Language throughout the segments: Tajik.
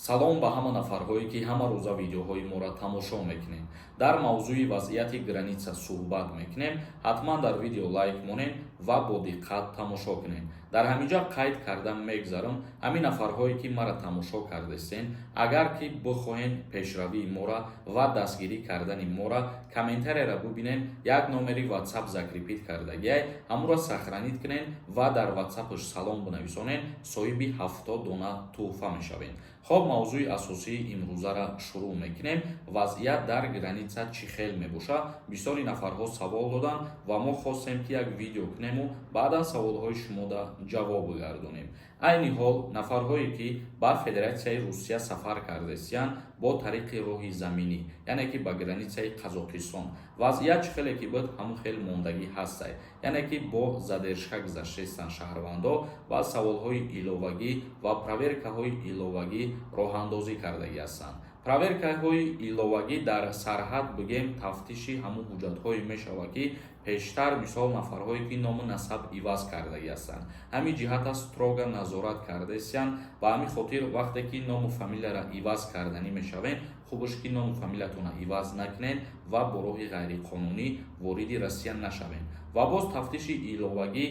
Салом ба ҳама нафарҳое ки ҳама рӯза видеоҳои моро тамошо мекунем. Дар мавзӯи вазъияти граница суҳбат мекунем. Ҳатман дар видео лайк монем ва бо диққат тамошо кунем. Дар ҳаминҷа қайд карда мегзарам ҳамин нафарҳое ки маро тамошо кардастен, агар ки бихоҳен пешравии моро ва дастгирӣ кардани моро, комментарияро бубинен, як номери WhatsApp закрепит кардагиай ҳамуро сахранид кунен ва дар WhatsApp-аш салом бинависонен, соҳиби 70 дона тӯҳфа мешавен. Хоб мавзӯи асосии имрӯзаро шурӯъ мекунем. Вазъият дар граница чӣ хел мебоша? Бисёри нафарҳо савол доданд ва мо хостем ки як видео кунему, баъдан саволҳои шуморо ҷавоб гардонем. Айни ҳол нафарҳое ки ба Федератсияи Русия сафар кардастиянд бо тариқи роҳи заминӣ, яъне ки ба границаи Қазоқистон. Вазъият чӣ хеле ки буд, ҳамун хел мондагӣ ҳастай, яъне ки бо задержка гузаштаистанд шаҳрвандо ва саволҳои иловагӣ ва проверкаҳои иловагӣ роҳандозӣ кардагӣ ҳастанд. Проверкаҳои иловагӣ дар сарҳад бигем тафтиши ҳамун ҳуҷҷатҳое мешавад ки пештар мисол нафарҳое ки ному насаб иваз кардагӣ ҳастанд. Ҳамин ҷиҳата строго назорат кардастиянд. Ба ҳамин хотир вақте ки ному фамилияро иваз карданӣ мешавен, хубаш ки ному фамилиятонро иваз накунен ва бо роҳи ғайриқонунӣ вориди Россия нашавен. Ва боз тафтиши иловагӣ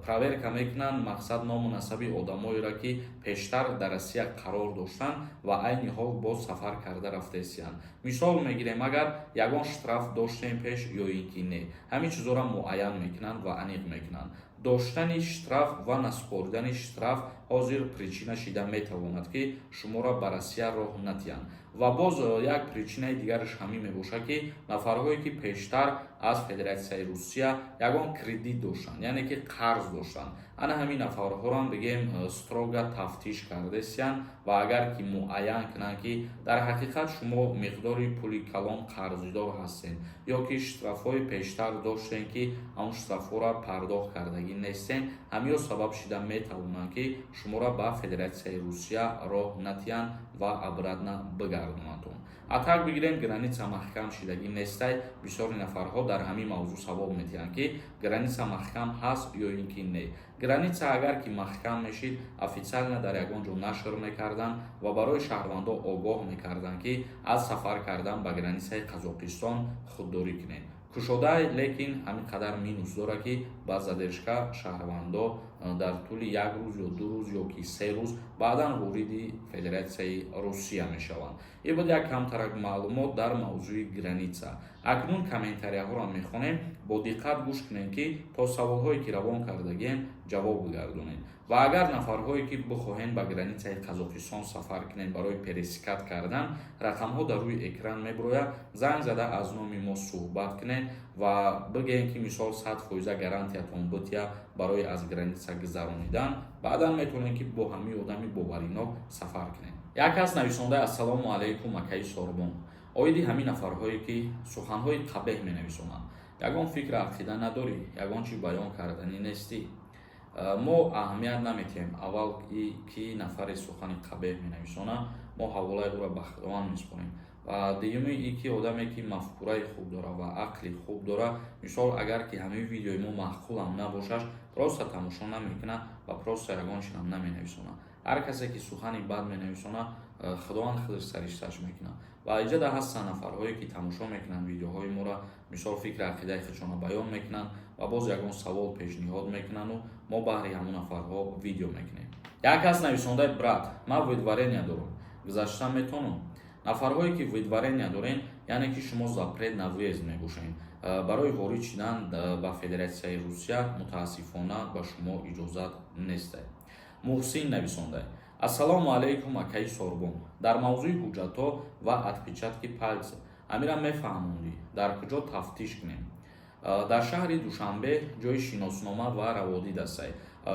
проверка мекунанд мақсад ному насаби одамоеро ки пештар дар Россия қарор доштанд ва айни ҳол боз сафар карда рафтаистиянд. Мисол мегирем, агар ягон штраф доштем пеш ё ин ки не. Ҳамин чизоро муайян мекунанд ва аниқ мекунанд. Доштани штраф ва наспоридани штраф ҳозир причина шида метавонад ки шуморо ба Россия роҳ натиҳанд. Ва боз як причинаи дигараш ҳамин мебошад ки нафарҳое ки пештар аз Федератсияи Русия ягон кредит доштанд, яъне ки қарз доштанд, ана ҳамин нафарҳоро бигем строго тафтиш кардастиянд ва агар ки муайян кунанд ки дар ҳақиқат шумо миқдори пули калон қарздор ҳастед ё ки штрафҳои пештар доштен ки ҳамон штрафҳоро пардохт кардагӣ нестен, ҳамиё сабаб шида метавонанд ки шуморо ба Федератсияи Русия роҳ натиҳанд ва обратно бигардонанд. А так бигирем, граница маҳкам шидагӣ нестай. Бисёри нафарҳо дар ҳамин мавзӯъ савол метиҳанд ки граница маҳкам ҳаст ё ин ки не. Граница агар ки маҳкам мешид, официально дар ягон ҷо нашр мекарданд ва барои шаҳрвандо огоҳ мекарданд ки аз сафар кардан ба границаи Қазоқистон худдорӣ кунед. Кушода лекин ҳамин қадар минус дорад ки ба задержка шаҳрвандо дар тӯли як рӯз ё ду рӯз ё ки се рӯз баъдан вориди Федератсияи Русия мешаванд. Ин буд як камтарак маълумот дар мавзӯи граница. Акнун комментарияҳоро мехонем, бо диққат гӯш кунем ки то саволҳое ки равон кардагием ҷавоб бигардонем. Ва агар нафарҳое ки бихоҳен ба границаи Қазоқистон сафар кунен барои пересикат кардан, рақамҳо дар рӯи экран мебирояд, занг зада аз номи мо суҳбат кунен ва бигӯем ки мисол 100% гарантиятон бутия барои аз граница гузаронидан, баъдан метавонем ки бо ҳамин одами боваринок сафар кунем. Як кас нависонда: ассалому алайкум акаи Сорбон. Оиди ҳамин нафарҳое ки суханҳои қабеҳ менависонанд, ягон фикр ақида надорӣ, ягон чӣ баён карданӣ нестӣ. Мо аҳамият наметиҳем аввал ки нафаре сухани қабеҳ менависона, мо ҳаволаи ӯро ба Худованд меспорем. Ва дуюми ин ки одаме ки мафкураи хуб дора ва ақли хуб дора, мисол агар ки ҳамин видеои мо маъқулам набошад, просто тамошо намекунад ва просто ягон чизам наменависонад. Ҳар касе ки сухани бад менависонад, Худованд худаш сариштааш мекунад. Ва инҷода ҳастанд нафарҳое ки тамошо мекунанд видеоҳои моро, мисол фикри ақидаи худшонро баён мекунанд ва боз ягон савол пешниҳод мекунанду мо баҳри ҳамон нафарҳо видео мекунем. Як кас нависонда: брат, ман выдворение дорам, гузашта метонам. Нафарҳое ки выдворение дорен, яъне ки шумо запрет на въезд мебошед. Барои ворид шудан ба Федератсияи Русия мутаассифона ба шумо иҷозат нестай. Муҳсин нависонда: ассалому алайкум акаи Сорбон. Дар мавзӯи ҳуҷҷатҳо ва отпечатки пальце амира мефаҳмондӣ, дар куҷо тафтиш кунем? Дар шаҳри Душанбе ҷои шиноснома ва раводид астай.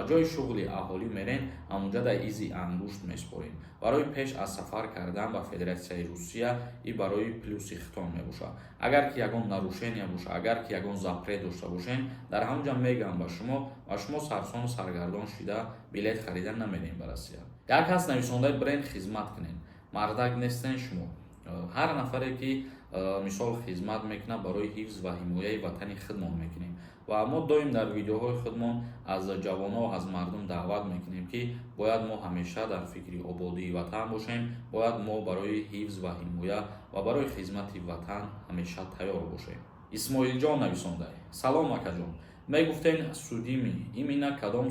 Ҷои шуғли аҳолӣ мерен, ҳамунҷа дар изи ангушт меспорем. Барои пеш аз сафар кардан ба Федератсияи Русия и барои плюси хитон мебошад. Агар ки ягон нарушение боша, агар ки ягон запрет дошта бошен, дар ҳамунҷа мегӯям ба шумо сарсону саргардон шида билет харида намерем ба Россия. Як кас нависонда: бренд хизмат кунед, мардак нестен шумо. ҳар нафаре ки мисол хизмат мекунад барои ҳифз ва ҳимояи ватани худмон мекунем ва мо доим дар видеоҳои худмон аз ҷавоно аз мардум даъват мекунем ки бояд мо ҳамеша дар фикри ободии ватан бошем, бояд мо барои ҳифз ва ҳимоя ва барои хизмати ватан ҳамеша тайёр бошем. исмоилҷон нависонда: салом акаҷон, мегуфтен судими имина кадом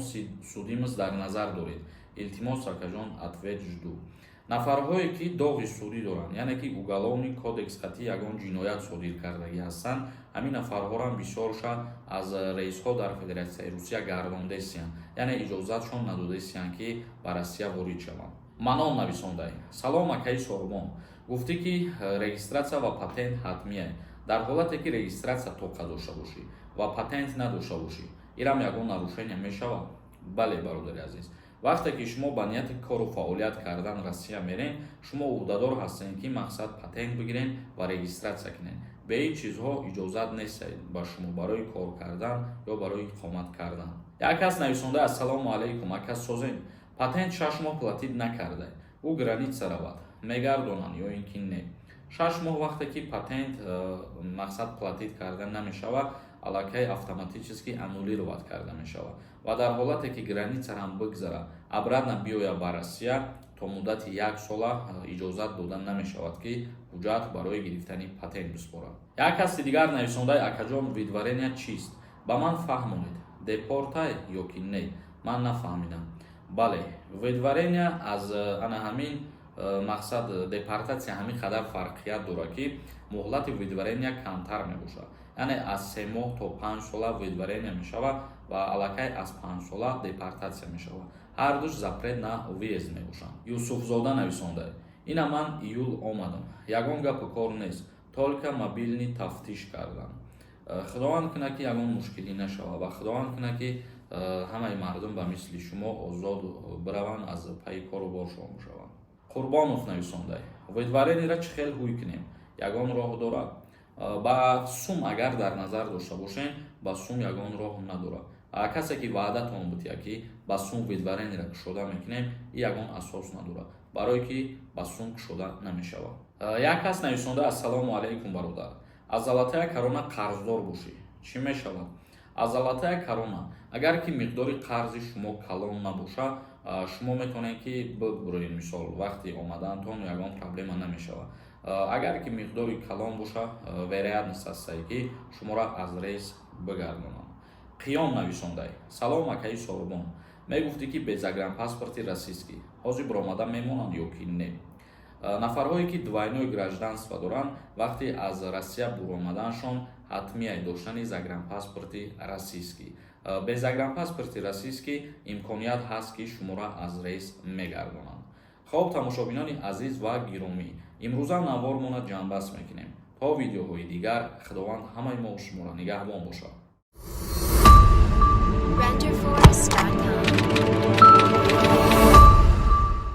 судимиз дар назар доред? Илтимос акаҷон ответ жду. нафарҳое ки доғи судӣ доранд, яъне ки уголовни кодекс хати ягон ҷиноят содир кардагӣ ҳастанд, ҳамин нафарҳорам бисёрша аз раисҳо дар Федератсияи Русия гардондесиянд, яъне иҷозатшон надодесиянд ки ба Россия ворид шаванд. манон нависондай: салом акаи Сорбон, гуфтӣ ки регистратсия ва патент ҳатмие. дар ҳолате ки регистратсия тоқа дошта бошӣ ва патент надошта бошӣ, инам ягон нарушения мешавад? бале бародари азиз, вақте ки шумо ба нияти кору фаъолият кардан Россия мерен, шумо уҳдадор ҳастед ки мақсад патент бигирен ва регистратсия кунед. ба ин чизҳо иҷозат нест ба шумо барои кор кардан ё барои иқомат кардан. як кас нависонда: ассалому алайкум, ака созем, патент 6 моҳ платид накарда, ӯ граница равад, мегардонанд ё ин ки не? 6 моҳ вақте ки патент мақсад платид карда намешавад, аллакай автоматически аннулировать карда мешавад ва дар ҳолате ки границаам бигзара, обратно биёя ба Россия, то муддати 1 сола иҷозат дода намешавад ки ҳуҷҷат барои гирифтани патент биспорад. як каси дигар нависонда: акаҷон, видварения чист? ба ман фаҳмонед, депортай ё ки не? ман нафаҳмидам. бале, видварения аз ана ҳамин мақсад депортатсия ҳамин қадар фарқият дорад ки муҳлати видварения камтар мебошад, яъне аз 3 моҳ то 5 сола видварения мешавад ва аллакай аз 5 сола депортатсия мешавад. ҳар душ запрет на въезд мебошанд. Юсуфзода нависонда: ина ман июл омадам, ягон гапу кор нест, толика мобилни тафтиш кардам. худованд куна ки ягон мушкилӣ нашавад ва худованд куна ки ҳамаи мардум ба мисли шумо озод бираванд, аз пайи кору бор шумо шаванд. Қурбонов нависонда: видварениро чӣ хел ҳуй кунем? Ягон роҳ дорад? ба сум агар дар назар дошта бошем, ба сум ягон роҳ надорад. касе ки ваъдатон бутия ки ба сум видварениро кушода мекунем, ин ягон асос надорад, барое ки ба сум кушода намешавад. як кас нависонда: ассалому алайкум бародар, аз золотая корона қарздор бошӣ, чӣ мешавад? аз золотая корона агар ки миқдори қарзи шумо калон набошад, шумо метавонед ки бибуред, мисол вақти омадантон ягон проблема намешавад. агар ки миқдори калон бошад, вероятност ҳастае ки шуморо аз рейс бигардонанд. қиём нависондай: салом акаи Сорбон, мегуфтӣ ки без загранпаспорти российский ҳозир баромада мемонанд ё ки не? нафарҳое ки двойное гражданство доранд, вақти аз Россия буромаданшон ҳатмияи доштани загранпаспорти российский. без загранпаспорти российский имконият ҳаст ки шуморо аз рейс мегардонанд. хоб, тамошобинони азиз ва гиромӣ, имрӯза навормона ҷанбаст мекунем. то видеоҳои дигар, худованд ҳамаи мо шуморо нигаҳбон бошад.